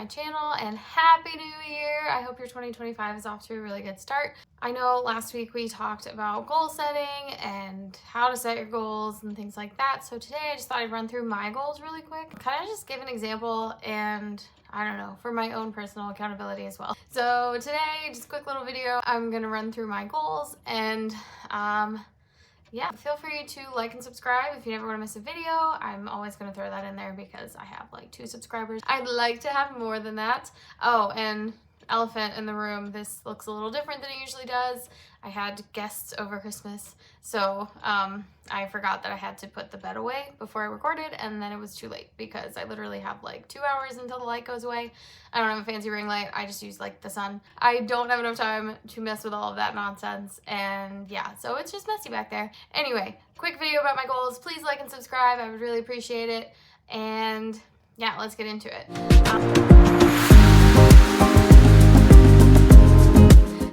channel, and Happy New Year! I hope your 2025 is off to a really good start. I know last week we talked about goal setting and how to set your goals and things like that. So today I just thought I'd run through my goals really quick. Kind of just give an example and I don't know, for my own personal accountability as well. So today, just a quick little video, I'm gonna run through my goals and yeah, feel free to like and subscribe if you never want to miss a video. I'm always going to throw that in there because I have like 2 subscribers. I'd like to have more than that. Oh, and elephant in the room, this looks a little different than it usually does. I had guests over Christmas, so I forgot that I had to put the bed away before I recorded, and then it was too late because I literally have like 2 hours until the light goes away. I don't have a fancy ring light, I just use like the sun. I don't have enough time to mess with all of that nonsense, and yeah, so it's just messy back there. Anyway, quick video about my goals. Please like and subscribe, I would really appreciate it, and yeah, let's get into it.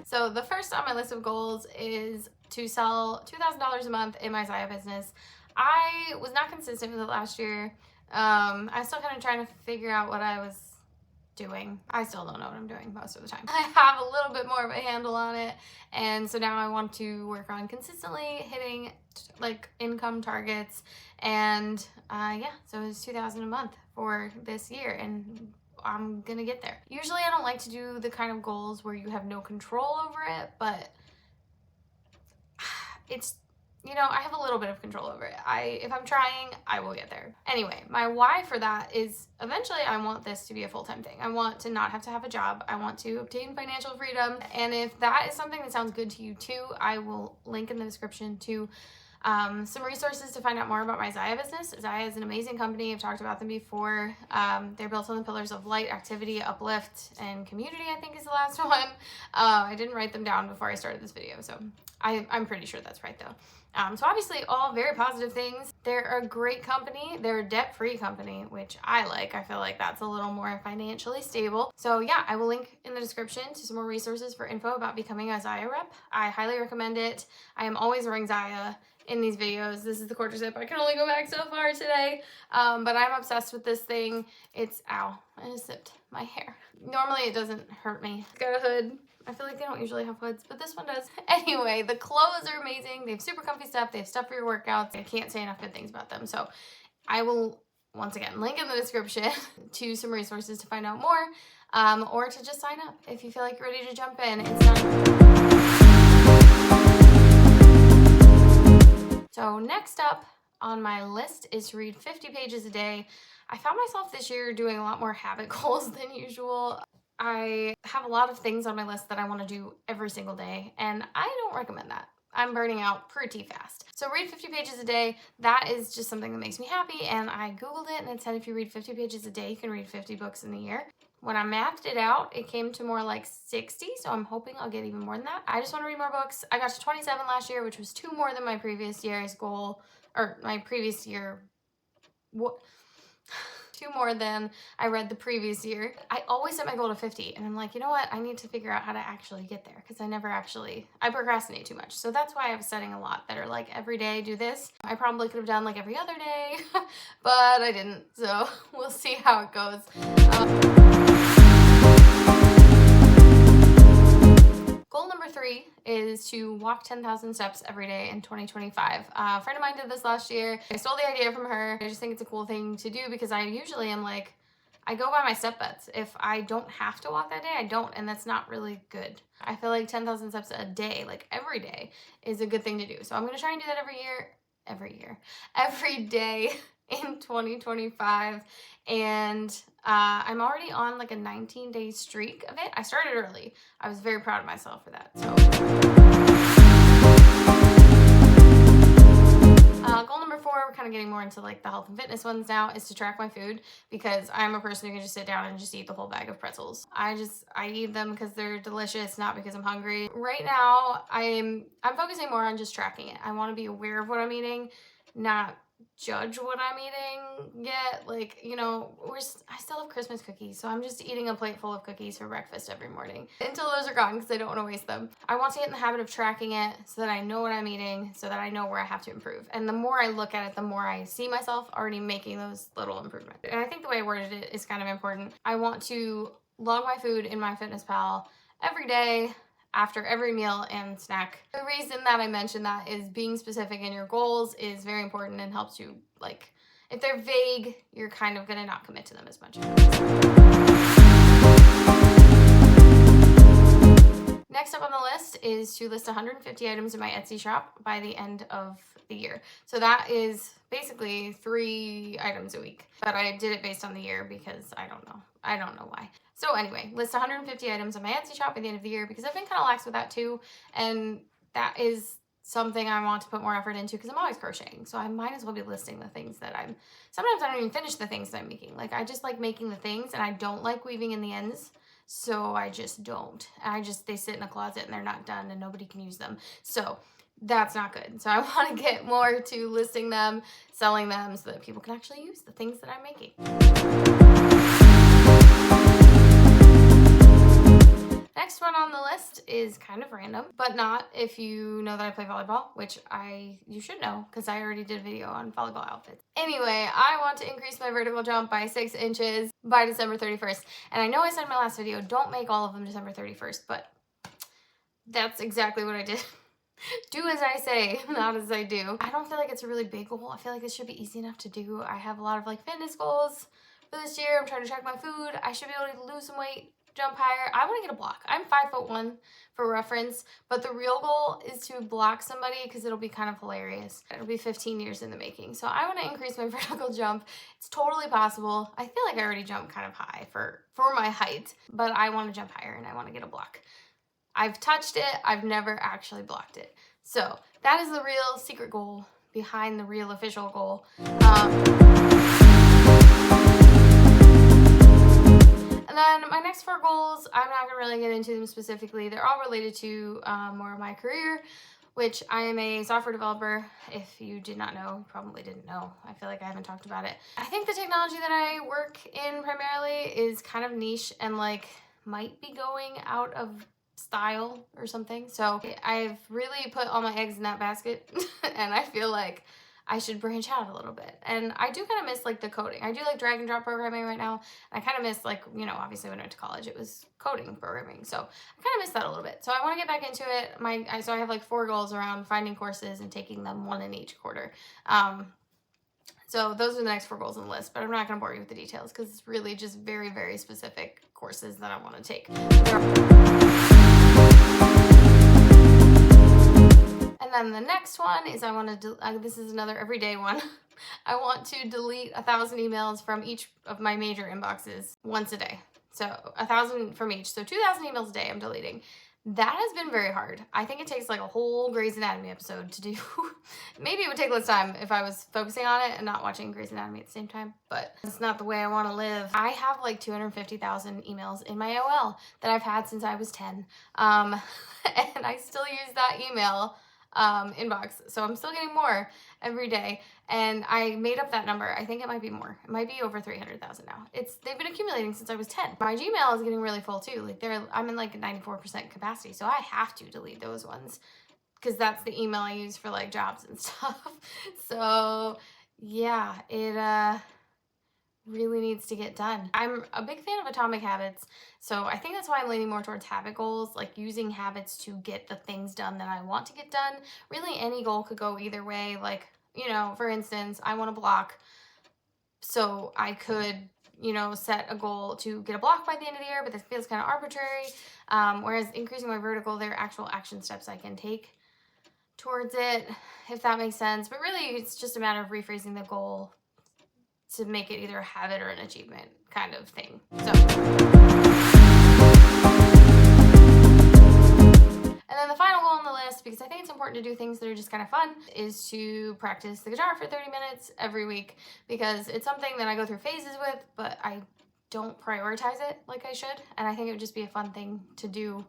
So the first on my list of goals is to sell $2,000 a month in my Zyia business. I was not consistent with it last year. I'm still kind of trying to figure out what I was doing. I still don't know what I'm doing most of the time. I have a little bit more of a handle on it, and so now I want to work on consistently hitting like income targets, and yeah, so it's $2,000 a month for this year, and I'm gonna get there. Usually I don't like to do the kind of goals where you have no control over it, but it's, you know, I have a little bit of control over it. If I'm trying, I will get there. Anyway, my why for that is eventually I want this to be a full-time thing. I want to not have to have a job. I want to obtain financial freedom. And if that is something that sounds good to you too, I will link in the description to some resources to find out more about my Zyia business. Zyia is an amazing company. I've talked about them before. They're built on the pillars of light, activity, uplift, and community, I think is the last one. I didn't write them down before I started this video, so I'm pretty sure that's right though. So obviously all very positive things. They're a great company. They're a debt-free company, which I like. I feel like that's a little more financially stable. So yeah, I will link in the description to some more resources for info about becoming a Zyia rep. I highly recommend it. I am always wearing Zyia in these videos. This is the quarter zip. I can only go back so far today, but I'm obsessed with this thing. It's, ow, I just zipped my hair. Normally it doesn't hurt me. It's got a hood. I feel like they don't usually have hoods, but this one does. Anyway, the clothes are amazing. They have super comfy stuff. They have stuff for your workouts. I can't say enough good things about them. So I will, once again, link in the description to some resources to find out more, or to just sign up if you feel like you're ready to jump in. It's not. So next up on my list is to read 50 pages a day. I found myself this year doing a lot more habit goals than usual. I have a lot of things on my list that I want to do every single day, and I don't recommend that. I'm burning out pretty fast. So read 50 pages a day. That is just something that makes me happy, and I Googled it and it said if you read 50 pages a day, you can read 50 books in a year. When I mapped it out, it came to more like 60, so I'm hoping I'll get even more than that. I just want to read more books. I got to 27 last year, which was 2 more than my previous year's goal, or my previous year, 2 more than I read the previous year. I always set my goal to 50, and I'm like, you know what? I need to figure out how to actually get there, because I procrastinate too much. So that's why I was setting a lot that are like every day do this. I probably could have done like every other day, but I didn't. So we'll see how it goes. Goal number 3 is to walk 10,000 steps every day in 2025. A friend of mine did this last year. I stole the idea from her. I just think it's a cool thing to do because I usually am like, I go by my step bets. If I don't have to walk that day, I don't, and that's not really good. I feel like 10,000 steps a day, like every day, is a good thing to do. So I'm gonna try and do that every day in 2025, and I'm already on like a 19-day streak of it. I started early. I was very proud of myself for that. So goal number 4, we're kind of getting more into like the health and fitness ones now, is to track my food, because I'm a person who can just sit down and just eat the whole bag of pretzels. I eat them because they're delicious, not because I'm hungry. Right now I'm focusing more on just tracking it. I want to be aware of what I'm eating, not judge what I'm eating yet. Like, you know, I still have Christmas cookies, so I'm just eating a plate full of cookies for breakfast every morning until those are gone because I don't want to waste them. I want to get in the habit of tracking it so that I know what I'm eating, so that I know where I have to improve. And the more I look at it, the more I see myself already making those little improvements. And I think the way I worded it is kind of important. I want to log my food in MyFitnessPal every day, after every meal and snack. The reason that I mentioned that is being specific in your goals is very important and helps you, like, if they're vague, you're kind of gonna not commit to them as much. Next up on the list is to list 150 items in my Etsy shop by the end of the year. So that is basically 3 items a week, but I did it based on the year because I don't know why. So anyway, list 150 items on my Etsy shop by the end of the year because I've been kind of lax with that too. And that is something I want to put more effort into because I'm always crocheting. So I might as well be listing the things that sometimes I don't even finish the things that I'm making. Like, I just like making the things and I don't like weaving in the ends. So I just don't. They sit in a closet and they're not done and nobody can use them. So that's not good. So I want to get more to listing them, selling them so that people can actually use the things that I'm making. Next one on the list is kind of random, but not if you know that I play volleyball, which you should know because I already did a video on volleyball outfits. Anyway, I want to increase my vertical jump by 6 inches by December 31st. And I know I said in my last video, don't make all of them December 31st, but that's exactly what I did. Do as I say, not as I do. I don't feel like it's a really big goal. I feel like this should be easy enough to do. I have a lot of like fitness goals for this year. I'm trying to track my food. I should be able to lose some weight, jump higher. I want to get a block. I'm 5'1" for reference, but the real goal is to block somebody because it'll be kind of hilarious. It'll be 15 years in the making. So I want to increase my vertical jump. It's totally possible. I feel like I already jumped kind of high for my height, but I want to jump higher and I want to get a block. I've touched it. I've never actually blocked it. So that is the real secret goal behind the real official goal. And then my next 4 goals, I'm not gonna really get into them specifically. They're all related to more of my career, which I am a software developer. If you did not know, you probably didn't know. I feel like I haven't talked about it. I think the technology that I work in primarily is kind of niche and like might be going out of style or something. So I've really put all my eggs in that basket and I feel like I should branch out a little bit. And I do kind of miss like the coding. I do like drag and drop programming right now. And I kind of miss like, you know, obviously when I went to college, it was coding programming. So I kind of miss that a little bit. So I want to get back into it. So I have like 4 goals around finding courses and taking them 1 in each quarter. So those are the next 4 goals on the list, but I'm not going to bore you with the details because it's really just very, very specific courses that I want to take. And then the next one is this is another everyday one. I want to delete 1,000 emails from each of my major inboxes once a day. So 1,000 from each. So 2,000 emails a day I'm deleting. That has been very hard. I think it takes like a whole Grey's Anatomy episode to do. Maybe it would take less time if I was focusing on it and not watching Grey's Anatomy at the same time, but it's not the way I want to live. I have like 250,000 emails in my AOL that I've had since I was 10. And I still use that email inbox. So I'm still getting more every day. And I made up that number. I think it might be more. It might be over 300,000 now. They've been accumulating since I was 10. My Gmail is getting really full too. Like I'm in like 94% capacity. So I have to delete those ones because that's the email I use for like jobs and stuff. So yeah, it really needs to get done. I'm a big fan of Atomic Habits. So I think that's why I'm leaning more towards habit goals, like using habits to get the things done that I want to get done. Really, any goal could go either way. Like, you know, for instance, I want to block. So I could, you know, set a goal to get a block by the end of the year, but this feels kind of arbitrary. Whereas increasing my vertical, there are actual action steps I can take towards it, if that makes sense. But really, it's just a matter of rephrasing the goal to make it either a habit or an achievement kind of thing. So, and then the final goal on the list, because I think it's important to do things that are just kind of fun, is to practice the guitar for 30 minutes every week, because it's something that I go through phases with, but I don't prioritize it like I should. And I think it would just be a fun thing to do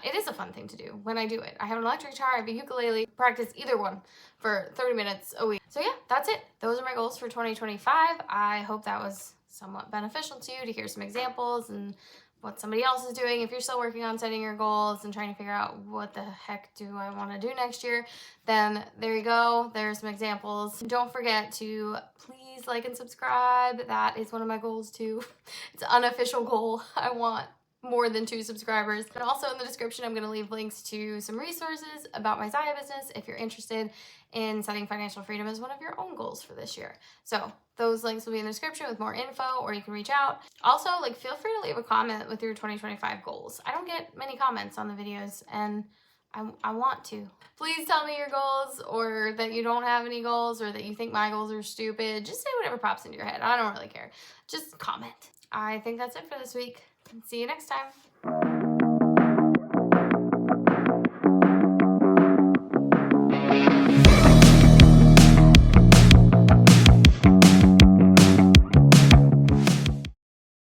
It is a fun thing to do when I do it. I have an electric guitar, I have a ukulele, practice either one for 30 minutes a week. So yeah, that's it. Those are my goals for 2025. I hope that was somewhat beneficial to you to hear some examples and what somebody else is doing. If you're still working on setting your goals and trying to figure out what the heck do I want to do next year, then there you go. There's some examples. Don't forget to please like and subscribe. That is one of my goals too. It's an unofficial goal. I want more than 2 subscribers. But also in the description, I'm going to leave links to some resources about my Zyia business if you're interested in setting financial freedom as one of your own goals for this year. So those links will be in the description with more info, or you can reach out. Also, like, feel free to leave a comment with your 2025 goals. I don't get many comments on the videos, and I want to. Please tell me your goals, or that you don't have any goals, or that you think my goals are stupid. Just say whatever pops into your head. I don't really care. Just comment. I think that's it for this week. See you next time.